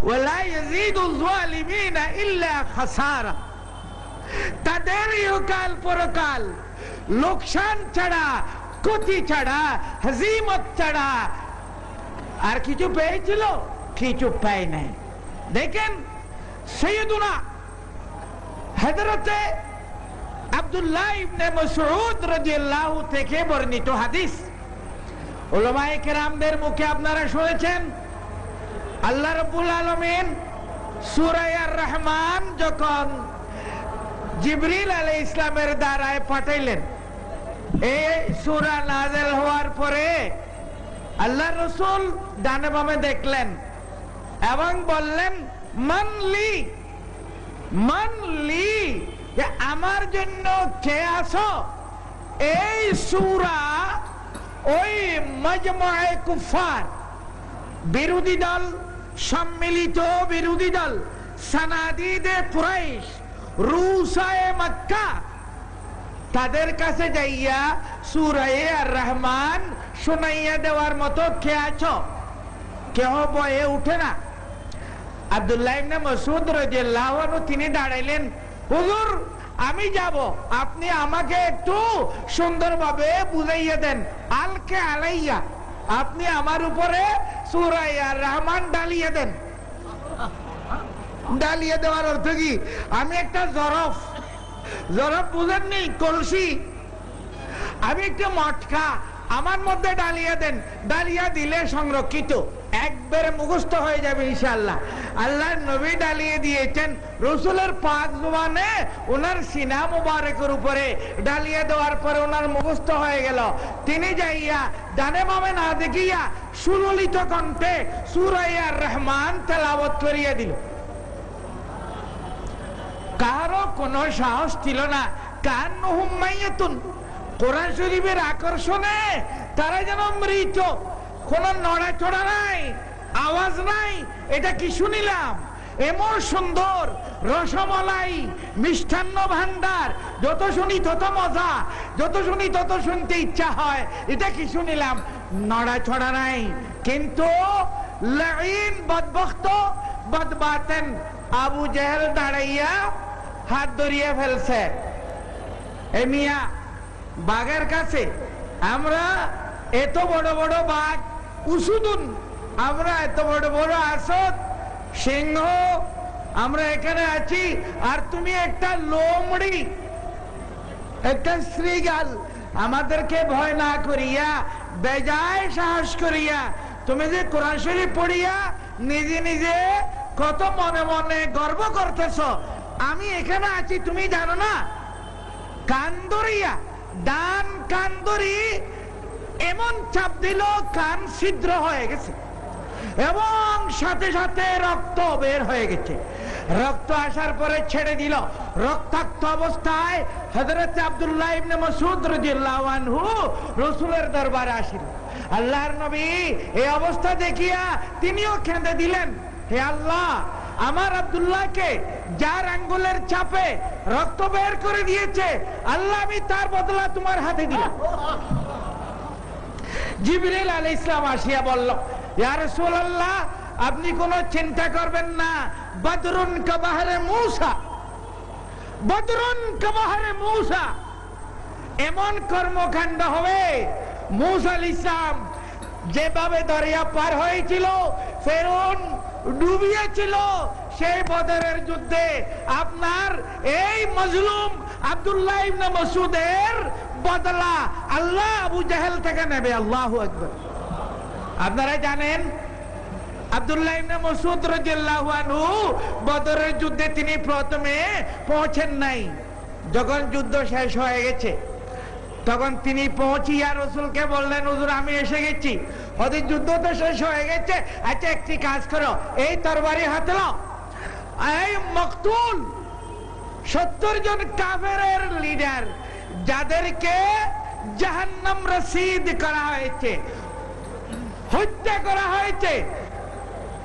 ওয়ালা ইয়াজিদু যালিমিনা ইল্লা খাসারা। তাদের ইহকাল পরকাল লোকসান ছাড়া, ক্ষতি ছাড়া, হাজিমত ছাড়া আর কিছু পেয়েছিল? কিছু পায় নাই। দেখেন সাইয়্যিদুনা হযরতে আব্দুল্লাহ ইবনে মাসউদ রাদিয়াল্লাহু থেকে বর্ণিত হাদিস। উলামায়ে কেরামদের মুখে আপনারা শুনেছেন, আল্লাহ রাব্বুল আলামিন সূরা আর-রহমান যখন জিবরিল আলাইহিস সালামের দ্বারায় পাঠাইলেন, এই সূরা নাযিল হওয়ার পরে আল্লাহ রাসূল ডানে বামে দেখলেন এবং বললেন, মানলি মানলি, যে আমার জন্য কে আছো? এই সূরা ওই মাজমুয়ে কুফার, বিরোধী দল, সম্মিলিত বিরোধী দল, সানাদিদে কুরাইশ, রুসায়ে মক্কা, তাদের কাছে যাইয়া সূরা আর-রহমান শুনাইয়া দেওয়ার মতো কে আছো? কেউ বয়ে উঠে না। আব্দুল্লাহ ইবনে মাসউদ রাদিয়াল্লাহু আনহু তিনি দাঁড়াইলেন, হুজুর আমি যাব, আপনি আমাকে একটু সুন্দরভাবে বুঝাইয়া দেন। আলকে আলাইয়া, আপনি আমার উপরে সূরা আর-রহমান ডালিয়ে দেন। ডালিয়ে দেওয়ার অর্থ কি? আমি একটা জরফ, জরফ বুঝেননি? কলসি, আমি একটা মটকা আমার মধ্যে ডালিয়ে দেন। ডালিয়া দিলে সংরক্ষিত, একবারে মুখস্থ হয়ে যাবে ইনশাআল্লাহ। আল্লাহর নবী ডালিয়ে দিয়েছেন, রাসূলের পাক জবানে ওনার সিনা মুবারকের উপরে ডালিয়ে দেওয়ার পরে ওনার মুখস্থ হয়ে গেল। তিনি যাইয়া ডানে বামে না দেখিয়া সুললিত কণ্ঠে সূরা আর-রহমান তেলাওয়াত করিয়া দিল। কারো কোনো সাহস ছিল না। কান্নুহুম মাইয়াতুন, কোরআন শরীফের আকর্ষণে তারা যেন মৃত, কোন নড়াচড়া নাই, আওয়াজ নাই। এটা কি শুনিলাম? এমন সুন্দর রসমলাই, মিষ্টান্ন ভান্ডার, যত শুনি তত মজা, যত শুনি তত শুনতে ইচ্ছা হয়। এটা কি শুনিলাম? নড়াচড়া নাই। কিন্তু লাঈন, বদবখত, বদবাতেন আবু জেহেল দাঁড়াইয়া হাত ধরিয়ে ফেলছে। এ মিয়া, বাঘের কাছে আমরা এত বড় বড় বাঘ, উসুদুন, আমরা এত বড় বড় আসদ, সিংহ, আমরা এখানে আছি, আর তুমি একটা লোমড়ি, একটা শ্রীগাল, আমাদেরকে ভয় না করিয়া, বেজায় সাহস করিয়া তুমি যে কোরআন শরীফ পড়িয়া নিজে নিজে কত মনে মনে গর্ব করতেছ, আমি এখানে আছি তুমি জানো না? কান ধরিয়া, ডান কান ধরি এমন চাপ দিল, কান ছিদ্র হয়ে গেছে এবং সাথে সাথে রক্ত বের হয়ে গেছে। রক্ত আসার পরে ছেড়ে দিল। রক্তাক্ত অবস্থায় হযরত আব্দুল্লাহ ইবনে মাসউদ রাদিয়াল্লাহু আনহু রাসূলের দরবারে আসিল। আল্লাহর নবী এই অবস্থা দেখিয়া তিনিও কেঁদে দিলেন, হে আল্লাহ, আমার আব্দুল্লাহকে যার আঙ্গুলের চাপে রক্ত বের করে দিয়েছে, আল্লাহ আমি তার বদলা তোমার হাতে দিলাম। জিবরিল আলাইহিস সালাম আসিয়া বলল, ইয়া রাসূলুল্লাহ, আপনি কোনো চিন্তা করবেন না, বদরুন কাবাহরে মূসা, বদরুন কাবাহরে মূসা, এমন কর্মকাণ্ড হবে। মূসা আলাইহিস সালাম যেভাবে দরিয়া পার হয়েছিল, ফেরাউন ডুবিয়েছিল, সেই বদরের যুদ্ধে আপনার এই মজলুম আব্দুল্লাহ ইবনে মাসউদের বদলা আল্লাহ আবু জেহেল থেকে নেবে। আল্লাহু আকবার। আপনারা জানেন আব্দুল্লাহ ইবনে মাসউদ রাদিয়াল্লাহু আনহু বদরের যুদ্ধে তিনি প্রথমে পৌঁছেন নাই। যখন যুদ্ধ শেষ হয়ে গেছে তখন তিনি পৌঁছিয়া রাসূলকে বললেন, হুজুর আমি এসে গেছি, ওদের যুদ্ধ তো শেষ হয়ে গেছে, আচ্ছা একটি কাজ করো, এই তরবারি হাতে নাও। এই মকতুল 70 জন কাফেরের লিডার, যাদেরকে জাহান্নাম রসিদ করা হয়েছে, হত্যা করা হয়েছে,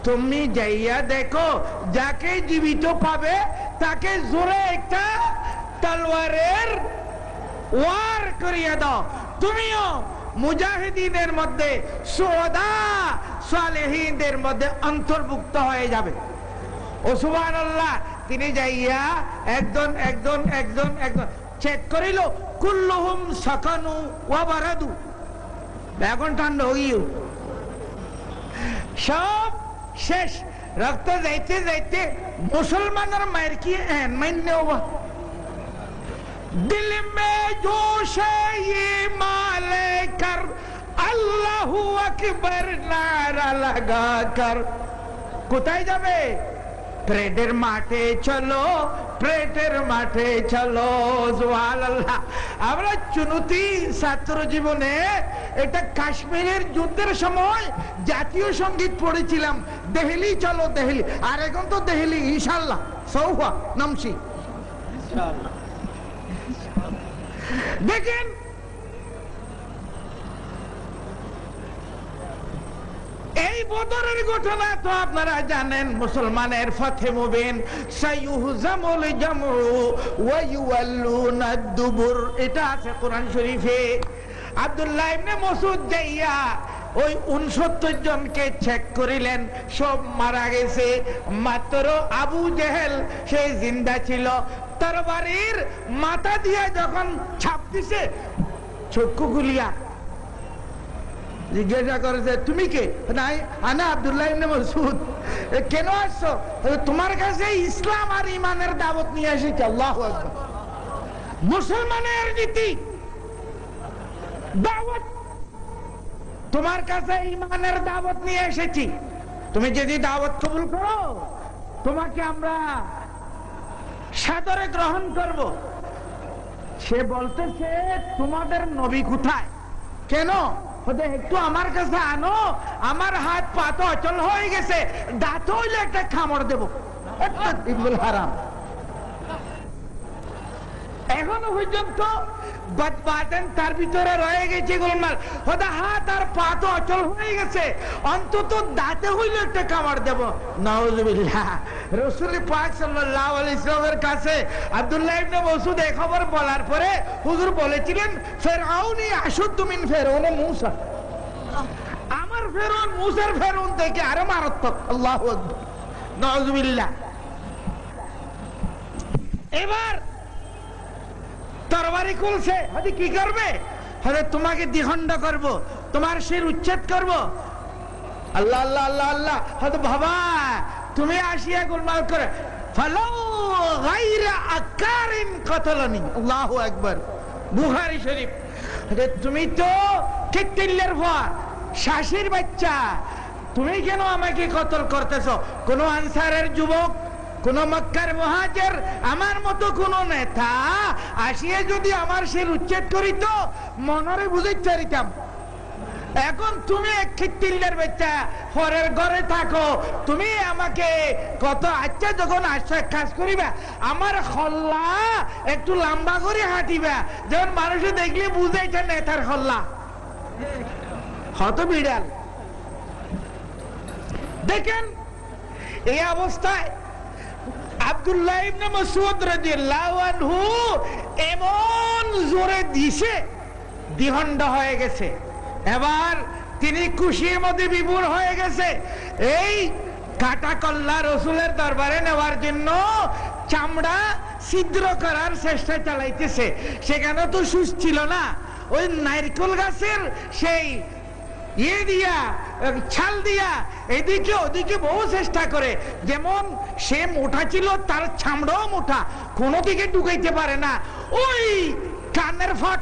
তুমি যাইয়া দেখো, যাকে জীবিত পাবে তাকে জোরে একটা তলোয়ারের ওয়ার করিয়া দাও। তুমিও মুজাহিদিনের মধ্যে সুহাদা সালেহীনদের মধ্যে অন্তর্ভুক্ত হয়ে যাবে। ও সুবহানাল্লাহ, তিনি যাইয়া একজন একজন একজন একজন চেক করিল, কুল্লুহুম সাকানু ওয়া বারাদু, এখন ঠান্ডা হইও, সব শেষ। রক্ত যাইতে যাইতে মুসলমানের মায়ের কি মান্য হওয়া, दिल में जोश ये माले कर अल्लाहू अकबर नारा लगा कर। কোথায় যাবে? প্রেডের মাঠে চলো, প্রেডের মাঠে চলো। সুবহানাল্লাহ। আমরা চুনতি ছাত্র জীবনে এটা কাশ্মীরের যুদ্ধের সময় জাতীয় সঙ্গীত পড়েছিলাম, দেহলি চলো দেহলি। আর এখন তো দেহলি ইনশাআল্লাহ সৌহা নামছি। দেখেন এই বদরের ঘটনা তো আপনারা জানেন, মুসলমানের ফাতে মুবিন, সাইয়ুহজামুল জামউ ওয়া ইউওয়াল্লুনাদ দুবুর, এটা আছে কোরআন শরীফে। আব্দুল্লাহ ইবনে মাসউদ যাইয়া ওই 69 জনকে চেক করিলেন, সব মারা গেছে, মাত্র আবু জেহেল সে জিন্দা ছিল। তরবারির মাথা দিয়ে যখন ছাপ দিছে, চক্ষু খুলিয়া জিজ্ঞাসা করেছে, তুমি কে? নাই, আনা আব্দুল্লাহ ইবনে মাসউদ। কেন আসছো? তোমার কাছে ইসলাম আর ইমানের দাওয়াত নিয়ে এসেছি। আল্লাহু আকবার। মুসলমানের নীতি দাওয়াত, তোমার কাছে ইমানের দাওয়াত নিয়ে এসেছি, তুমি যদি দাওয়াত কবুল করো তোমাকে আমরা সাদরে গ্রহণ করব। সে বলতেছে, তোমাদের নবী কোথায়? কেন? একটু আমার কাছে আনো, আমার হাত পা তো অচল হয়ে গেছে, দাঁত হইলে একটা কামড় দেব। হারাম। এখনো পর্যন্ত তার ভিতরে রয়ে গেছে গোলমাল। হাত আর পা তো অচল হয়ে গেছে, অন্তত দাঁতে হইলে একটা কামড় দেব। নাউজুবিল্লাহ। রাসূল পাক সাল্লাল্লাহু আলাইহি ওয়াসাল্লামের কাছে আব্দুল্লাহ ইবনে মাসউদ এই খবর বলার পরে হুজুর বলেছিলেন, ফিরআউনি আশুদ্দু মিন ফিরআউন মূসা, আমার ফিরআউন মূসার ফিরআউন থেকে আরো মারাত্মক। আল্লাহু আকবার। নাউজুবিল্লাহ। এবার তরবারি খুলছে, হয়তো কি করবে? হয়তো তোমাকে দ্বিখণ্ড করব, তোমার শির উচ্ছেদ করব। আল্লাহ আল্লাহ আল্লাহ আল্লাহ। হয়তো বাবা তুমি আসিয়া গোলমাল করে ফালাউ গায়রা আকারিন কতলানি। আল্লাহু আকবার। বুখারী শরীফ। তুমি তো কিত্তিলের ভয়, শাশির বাচ্চা, তুমি কেন আমাকে কতল করতেছো? কোন আনসারের যুবক, কোন মক্কার মুহাজির, আমার মতো কোন নেতা আসিয়া যদি আমার শির উচ্ছেদ করিত, মনরে বুঝাইতে পারিতাম। এখন তুমি এক খিত্তিলের বাচ্চা, পরের ঘরে থাকো, তুমি আমাকে কত আচ্ছা যখন আশ্বাস কাজ করিবা, আমার খল্লা একটু লম্বা করে হাঁটিবা, যখন মানুষে দেখলে বুঝাইছে নেতার খল্লা। হত বিড়াল। দেখেন এই অবস্থায় আব্দুল্লাহ ইবনে মাসউদ রাদিয়াল্লাহু আনহু এমন জোরে দিছে, দ্বিখণ্ড হয়ে গেছে। এবার তিনি খুশির মধ্যে বিভোর হয়ে গেছে। এই কাটা কল্লা রসুলের দরবারে নেওয়ার জন্য চামড়া ছিদ্র করার চেষ্টা চালাইতেছে। সেখানে তো সুচ ছিল না, ওই নারকেল গাছের সেই দিয়া ছাল দিয়া এদিকে ওদিকে বহু চেষ্টা করে, যেমন সে মোটা ছিল তার চামড়াও মোটা, কোনো দিকে ঢুকাইতে পারে না। ওই কানের ফাট